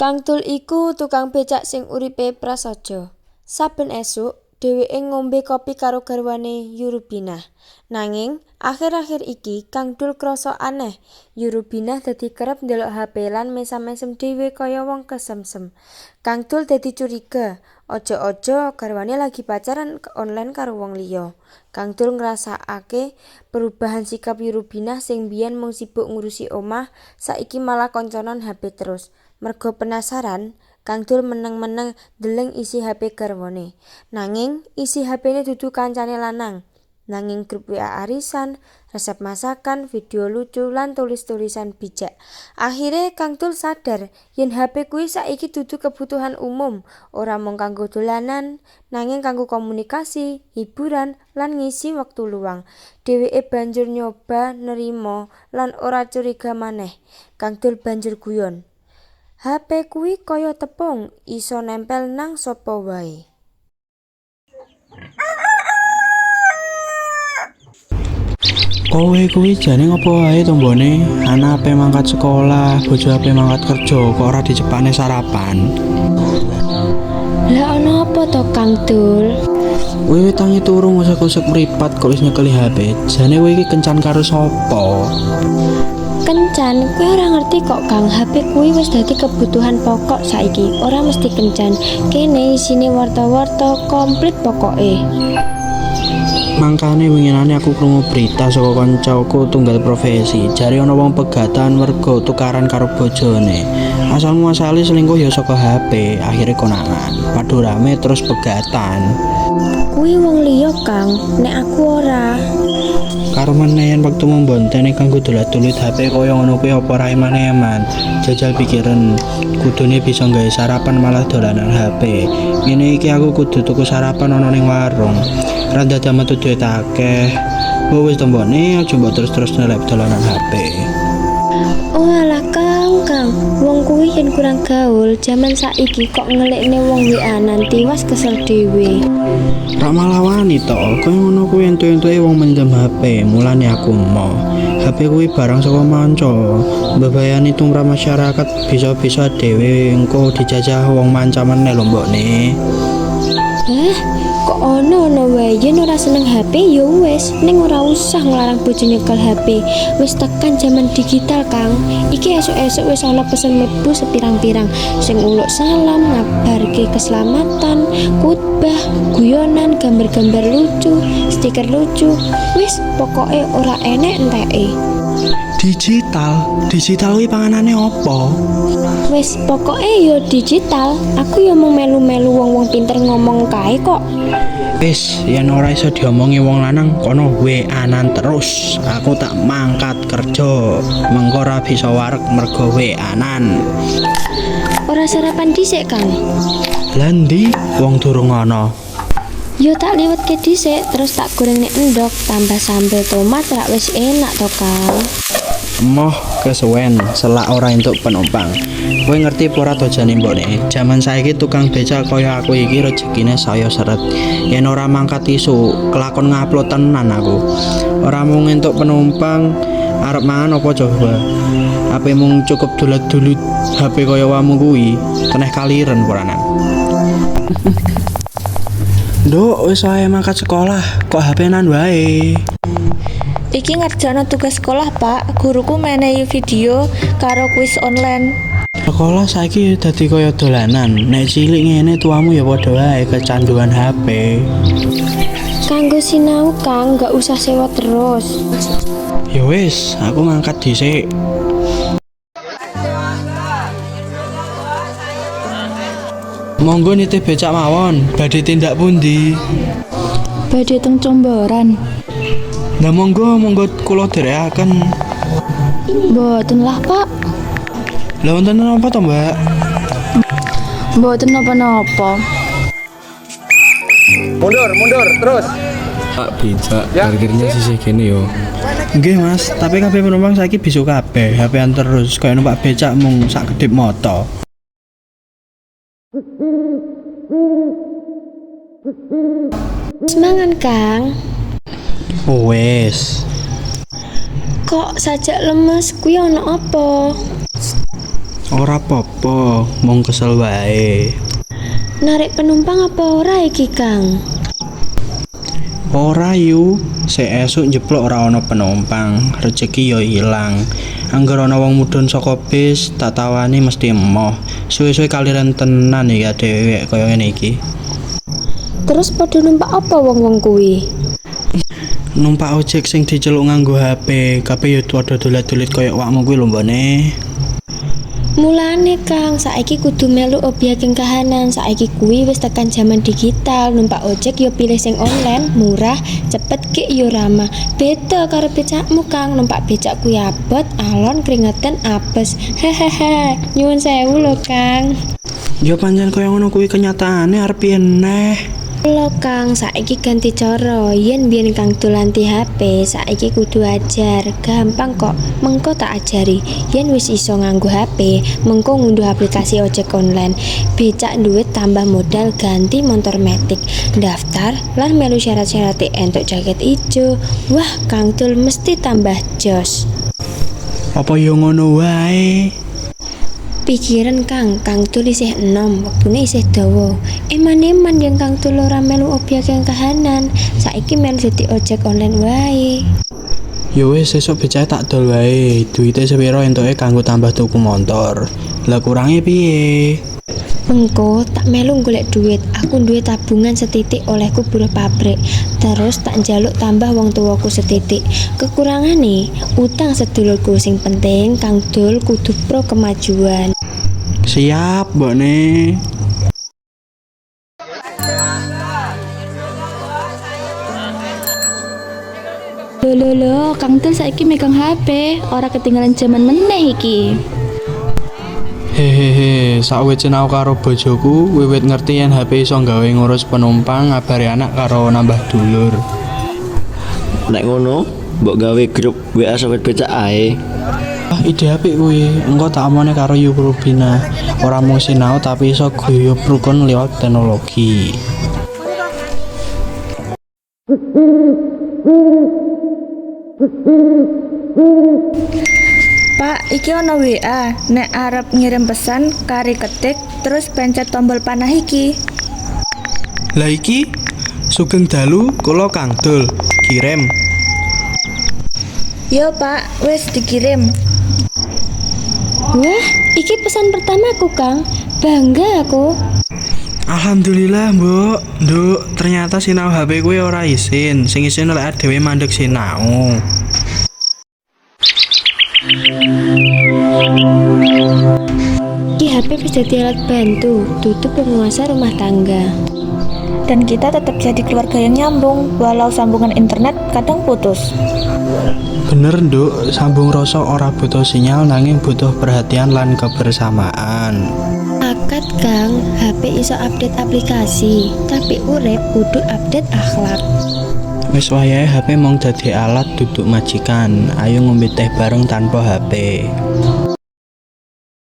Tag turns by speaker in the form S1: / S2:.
S1: Kang Tul iku tukang becak sing uripe prasaja. Saben esuk dheweke ngombe kopi karo garwane Yurubinah. Nanging akhir-akhir iki Kang Tul krasa aneh. Yurubinah dadi kerep ndelok HP lan mesam-mesem dhewe kaya wong kesemsem. Kang Tul dadi curiga, ojo-ojo garwane lagi pacaran online karo wong liya. Kang Tul ngrasakake perubahan sikap Yurubinah sing biyen mung sibuk ngurusi omah, saiki malah konconan HP terus. Merga penasaran, Kang Tul meneng-meneng deleng isi HP garwane. Nanging isi HP-ne dudu kancane lanang. Nanging grup WA arisan, resep masakan, video lucu lan tulis-tulisan bijak. Akhire Kang Tul sadar yen HP kuwi saiki dudu kebutuhan umum, ora mung kanggo dolanan, nanging kanggo komunikasi, hiburan lan ngisi wektu luang. Dheweke banjur nyoba nerima lan ora curiga maneh. Kang Tul banjur guyon. HP kuwi kaya tepung, iso nempel nang sapa wae.
S2: Kowe kuwi jane ngopo wae tombone? Anak ape mangkat sekolah, bojo ape mangkat kerja, kok ora dicepakne sarapan.
S1: Lah ana apa to Kang Tul?
S2: Kowe tangi turu ngusek-usek mripat kok wis nyekeli HP. Jane kowe iki kencan karo sapa?
S1: Kencan, kowe ora ngerti kok Kang, HP kuwi wis dadi kebutuhan pokok saiki. Ora mesti kencan. Kene isine warta-warta komplit pokoke.
S2: Mangkane winginane aku krungu berita saka kancaku tunggal profesi. Jare ana wong pegatan mergo tukaran karo bojone. Asal muasale selingkuh ya saka HP, akhire konangan. Padha rame terus pegatan.
S1: Kuwi wong liya Kang, nek aku ora.
S2: Karo menehan waktu membontene kanggo dolat-dolit HP kaya ngono kuwi apa ora eman-eman. Jajal pikiran kudune bisa gawe sarapan malah dolanan HP. Ngene iki aku kudu tuku sarapan ana ning warung. Ra dadi metu duit akeh. Wis tombone aja mbok terus-terus nelep dolanan HP.
S1: Oh alah Kang, wong kuwi yen kurang gaul, jaman saiki kok ngelikne wong WA-an tiwas kesel dhewe.
S2: Rak malah wani to, kaya ngono kuwi entuk-entuke wong minjem HP, mulane aku mau. HP kuwi barang saka manca, mbebayani tumrap masyarakat bisa-bisa dhewe engko dijajah wong manca meneh lho mbokne.
S1: Kok ono wae yen ora seneng HP ya wis, ning ora usah nglarang bojo nyekel HP. Wis tekan zaman digital, Kang. Iki esuk-esuk wis ana pesen mlebu sepirang-pirang sing uluk salam, ngabarke keselamatan, khotbah, guyonan, gambar-gambar lucu, stiker lucu. Wis pokoke ora enek enteke.
S2: Digital kuwi panganane apa?
S1: Wis pokoke yo digital. Aku yo mung melu-melu wong-wong pinter ngomong kae kok.
S2: Wis, yen ora iso diomongi wong lanang kono WA-an terus. Aku tak mangkat kerja. Mengko ora bisa wareg mergo WA-an.
S1: Ora sarapan dhisik, Kang.
S2: Lah ndi wong durung ana?
S1: Yo tak liwetke dhisik terus tak goreng nek endhog tambah sambel tomat rak wis enak to, Kang.
S2: Moh kesuwen selak ora entuk penumpang. Kowe ngerti apa ora to jane mbokne? Jaman saiki tukang becak kaya aku iki rezekine saya seret. Yen ora mangkat isu, kelakon ngupload tenan aku. Ora mung entuk penumpang, arep mangan apa coba? HP mung cukup dolat-dolut HP kaya wamu kuwi, keneh kaliren puranan. Nduk, wis wae mangkat sekolah, kok HP-nan wae.
S1: Iki ngerjakno tugas sekolah, Pak. Guruku menehi video karo kuis online.
S2: Sekolah saiki dadi kaya dolanan. Nek cilik ngene tuamu ya padha wae kecanduan HP.
S1: Kanggo sinau, Kang, gak usah sewa terus.
S2: Ya wis, aku ngangkat dhisik. Monggo nitih becak mawon, badhe tindak pundi?
S3: Badhe teng Comboran.
S2: Lah monggo kula dherekaken.
S3: Mboten lah, Pak.
S2: Lah wonten napa to, Mbak?
S3: Mboten napa-napa.
S4: Mundur, terus.
S5: Pak becak,
S4: Ya,
S5: parkirnya sisih kene yo.
S2: Nggih, Mas, tapi kabeh penumpang saiki bisu kabeh, HP-an terus, kaya numpak becak mung sak kedip moto.
S1: Semangan, Kang.
S2: Wes.
S1: Kok sajak lemes kuwi ono apa?
S2: Ora popo, mung kesel wae.
S1: Narik penumpang apa ora iki, Kang?
S2: Ora yu, esuk njeblok ora ana penumpang, rejeki yo ilang. Angger ana wong mudhun saka bis, tak tawani mesti emoh. Suwe-suwe kaliran tenan ya dhewek kaya ngene iki.
S1: Terus padha numpak apa wong-wong kuwi?
S2: Numpak ojek sing diceluk nganggo HP, kabeh yo padha dolet-dolet kaya wakmu kuwi lho mbone.
S1: Mulane Kang, saiki kudu melu objek kahanan. Saiki kuwi wis tekan zaman digital. Numpak ojek yo pilih sing online, murah, cepet ki yo ramah. Beda karo becakmu Kang, numpak becak kuwi abot, alon, keringetan, apes. Hahaha, nyuwun sewu lho Kang.
S2: Ya pancen kaya ngono kuwi kenyataane arep piye neh.
S1: Lho Kang, saiki ganti cara. Yen biyen Kang dolanti HP, saiki kudu ajar. Gampang kok, mengko tak ajari. Yen wis iso nganggo HP, mengko ngunduh aplikasi ojek online. Becak duit tambah modal ganti motor metik. Daftar lan melu syarat-syarat entuk jaket ijo. Wah, Kang Dul mesti tambah jos.
S2: Apa yo ngono wae?
S1: Pikiran Kang Dul isih enom, wektune isih dawa. Eman-eman yang Kang Dul ora melu objek yang kahanan. Saiki melu dadi ojek online wae.
S2: Ya wis sesuk becake tak dol wae. Duite sepiro entuke kanggo tambah tuku motor. Lah kurange piye?
S1: Mengko tak melu golek duit. Aku duwe tabungan setitik olehku buruh pabrik. Terus tak njaluk tambah wong tuwaku setitik. Kekurangane utang sedulurku. Sing penting Kang Dul kudu pro kemajuan.
S2: Siap, mbokne.
S3: Lho, Kang Dul saiki megang HP, ora ketinggalan zaman meneh iki.
S2: Hehehe, sakwit sinau karo bojoku, wiwit ngerti yen HP iso gawe ngurus penumpang, ngabari anak karo nambah dulur.
S4: Nek ngono, mbok gawe grup WA sobat becak ae.
S2: Ah, ide apik kuwi. Engko tak omone karo Yu Rubina. Ora mung sinau tapi iso guyub rukun lewat teknologi.
S6: Pak, iki ono WA. Nek arep ngirim pesan, kari ketik, terus pencet tombol panah iki.
S2: Lah iki sugeng dalu kula Kang Dul. Kirim.
S6: Yo Pak, wis dikirim.
S1: Wah, iki pesan pertamaku Kang. Bangga aku.
S2: Alhamdulillah, Mbok. Nduk, ternyata sinau HP kuwi ora isin. Sing isin lek dhewe mandeg sinau.
S1: Ki HP bisa jadi alat bantu, tutup penguasa rumah tangga.
S6: Dan kita tetap jadi keluarga yang nyambung, walau sambungan internet kadang putus.
S2: Bener, Nduk. Sambung rasa ora butuh sinyal nanging butuh perhatian lan kebersamaan.
S1: Akad Kang, HP iso update aplikasi, tapi urip kudu update akhlak.
S2: Wis wayahe HP mung dadi alat duduk majikan. Ayo ngombe teh bareng tanpa HP.